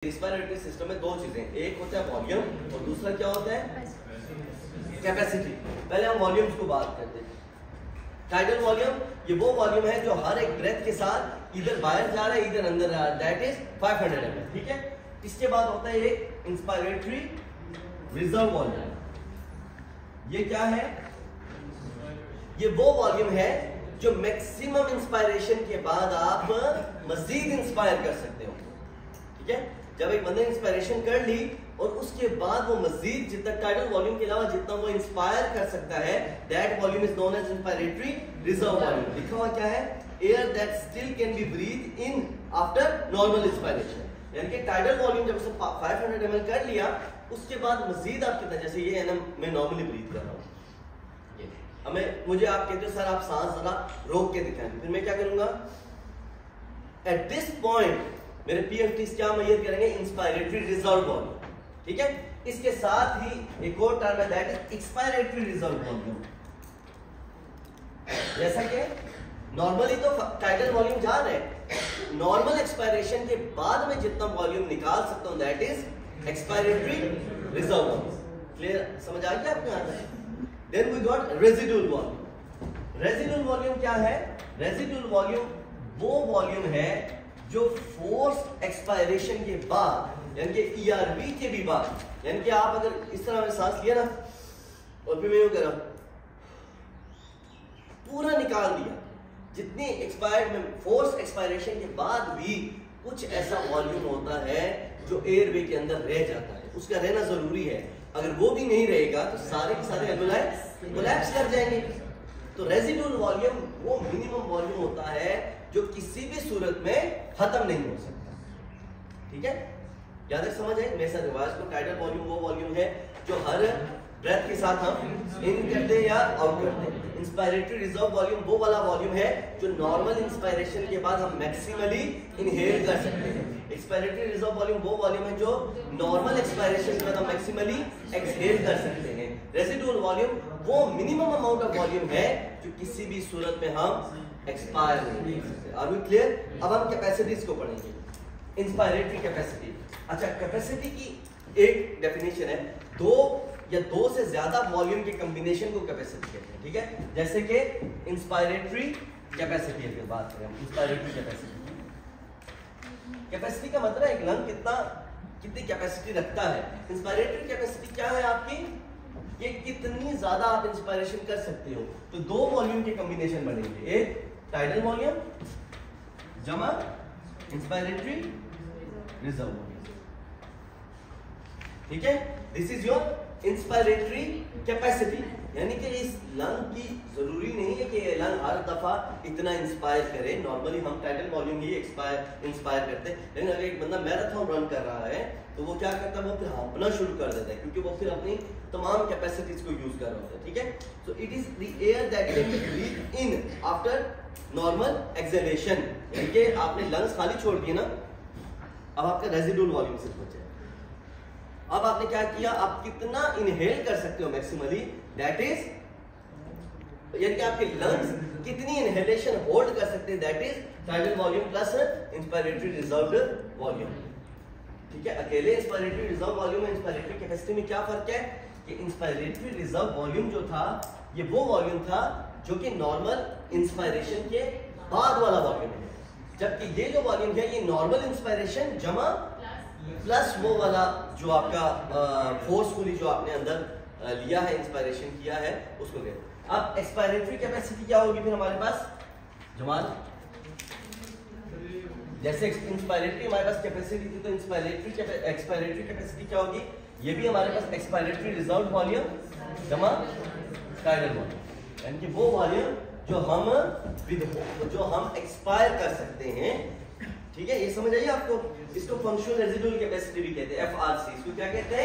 Respiratory system में दो चीजें, एक होता है वॉल्यूम और दूसरा क्या होता है कैपेसिटी। पहले हम वॉल्यूम्स को बात करते हैं। टाइडल वॉल्यूम ये वो वॉल्यूम है जो हर एक ब्रेथ के साथ इधर बाहर जा रहा है इधर अंदर आ रहा है, दैट इज 500 ml। ठीक है, इसके बाद होता है एक इंस्पायरेटरी रिजर्व वॉल्यूम। ये क्या है? ये वो वॉल्यूम है जो मैक्सिमम इंस्पायरेशन के बाद आप मजीद इंस्पायर कर सकते हो। ठीक है, जब एक बंदे ने इंस्पायरेशन कर ली और उसके बाद वो मजीद जितना टाइडल वॉल्यूम के अलावा जितना वो इंस्पायर कर सकता है, that volume is known as inspiratory reserve volume. लिखा हुआ क्या है? Air that still can be breathe in after normal inspiration. यानी कि टाइडल वॉल्यूम जब उसे 500 ml कर लिया उसके बाद मजीद आप कितना, जैसे ये एनएम मैं नॉर्मली ब्रीथ कर रहा हूँ, हमें मुझे आप कहते हो सर आप सांस जरा रोक के दिखाएं, फिर मैं क्या करूंगा? एट दिस पॉइंट मेरे पीएफटीज क्या मेजर करेंगे? Inspiratory reserve volume. ठीक है, इसके साथ ही एक और टर्म है that is expiratory reserve volume. जैसा कि नॉर्मली तो टाइडल वॉल्यूम जा रहे हैं, नॉर्मल एक्सपायरेशन के बाद में जितना वॉल्यूम निकाल सकता हूं that is expiratory reserve volume. Clear, समझ आ गया आपको? यहाँ then we got residual volume. Residual volume क्या है? रेजिडुअल वॉल्यूम वो वॉल्यूम है जो फोर्स एक्सपायरेशन के बाद यानी कि ईआरवी के भी बाद, यानी कि आप अगर इस तरह में सांस लिया ना और फिर मैं यूं करा पूरा निकाल दिया, जितनी एक्सपायर्ड में फोर्स एक्सपायरेशन के बाद भी कुछ ऐसा वॉल्यूम होता है जो एयरवे के अंदर रह जाता है, उसका रहना जरूरी है। अगर वो भी नहीं रहेगा तो सारे के सारे एल्वेलाई कोलैप्स कर जाएंगे। तो रेजिडुअल वॉल्यूम वो मिनिमम वॉल्यूम होता है जो किसी भी सूरत में खत्म नहीं हो सकता। ठीक है, याद है, समझ है मेरे साथ रिवाज को। टाइडल वॉल्यूम वो वॉल्यूम है जो हर ब्रेथ के साथ हम इन करते हैं या आउट करते हैं। इंस्पायरेटरी रिजर्व वॉल्यूम वो वाला वॉल्यूम है जो नॉर्मल इंस्पायरेशन के बाद हम मैक्सिमली इनहेल कर सकते हैं। एक्सपायरेटरी रिजर्व वॉल्यूम वो वॉल्यूम है जो नॉर्मल एक्सपायरेशन के बाद हम मैक्सिमली एक्सहेल कर सकते हैं। रेजिडुअल वॉल्यूम वो मिनिमम अमाउंट ऑफ वॉल्यूम है जो किसी भी सूरत में हम एक्सपायर नहीं कर सकते। Are we clear? अब हम कैपेसिटीज को पढ़ेंगे। Inspiratory capacity. अच्छा, कैपेसिटी की एक डेफिनेशन है, दो या दो से ज्यादा वॉल्यूम के कॉम्बिनेशन को कैपेसिटी कहते हैं। ठीक है, जैसे कि इंस्पायरेटरी कैपेसिटी की बात करें, इंस्पायरेटरी कैपेसिटी। कैपेसिटी का मतलब एक लंग कितनी कैपेसिटी रखता है। इंस्पायरेटरी कैपेसिटी क्या है आपकी? ये कितनी ज्यादा आप इंस्पायरेशन कर सकते हो। तो दो वॉल्यूम के कॉम्बिनेशन बनेंगे, एक टाइडल वॉल्यूम जमा इंस्पायरेटरी रिजर्व वॉल्यूम। ठीक है, this is your inspiratory capacity. यानी कि इस लंग की जरूरी नहीं है कि ये लंग हर दफा इतना इंस्पायर करे। नॉर्मली हम टाइडल वॉल्यूम ही इंस्पायर करते हैं, लेकिन अगर एक बंदा मैराथन रन कर रहा है तो वो क्या करता है? वो फिर हाँफना शुरू कर देता है क्योंकि वो फिर अपनी तमाम कैपेसिटीज को यूज कर रहा होता है। ठीक है, so it is the air that can be breathe in after normal exhalation. यानी कि आपने लंग्स खाली छोड़ दिए ना, अब आपका रेजिडुअल वॉल्यूम सिर्फ बचा है। अब आपने क्या किया? आप कितना इनहेल कर सकते हो मैक्सिमली, दैट इज, यानी कि आपके लंग्स कितनी इनहेलेशन होल्ड कर सकते हैं, that is tidal volume plus inspiratory reserved volume. ठीक है, अकेले इंस्पायरेटरी रिजर्व वॉल्यूम और इंस्पायरेटरी कैपेसिटी में क्या फर्क है कि इंस्पायरेटरी रिजर्व वॉल्यूम जो था ये वो वॉल्यूम था जो कि नॉर्मल इंस्पायरेशन के बाद वाला वॉल्यूम है, जबकि ये जो वॉल्यूम है ये नॉर्मल इंस्पायरेशन जमा प्लस वो वाला जो आपका फोर्सफुली जो आपने अंदर लिया है, इंस्पायरेशन किया है, उसको कहते हैं। अब एक्सपायरेटरी कैपेसिटी क्या होगी फिर हमारे पास? जमाल, जैसे इंस्पायरेटरी हमारे पास कैपेसिटी थी तो एक्सपायरेटरी कैपेसिटी क्या होगी? ये भी हमारे पास एक्सपायरेटरी रिजर्व वॉल्यूम जमा टाइडल वॉल्यूम, यानी कि वो वॉल्यूम जो हम एक्सपायर कर सकते हैं। ठीक है, ये समझ आइए आपको? इसको फंक्शनल रेजिडुअल कैपेसिटी भी कहते हैं, FRC। इसको क्या कहते हैं?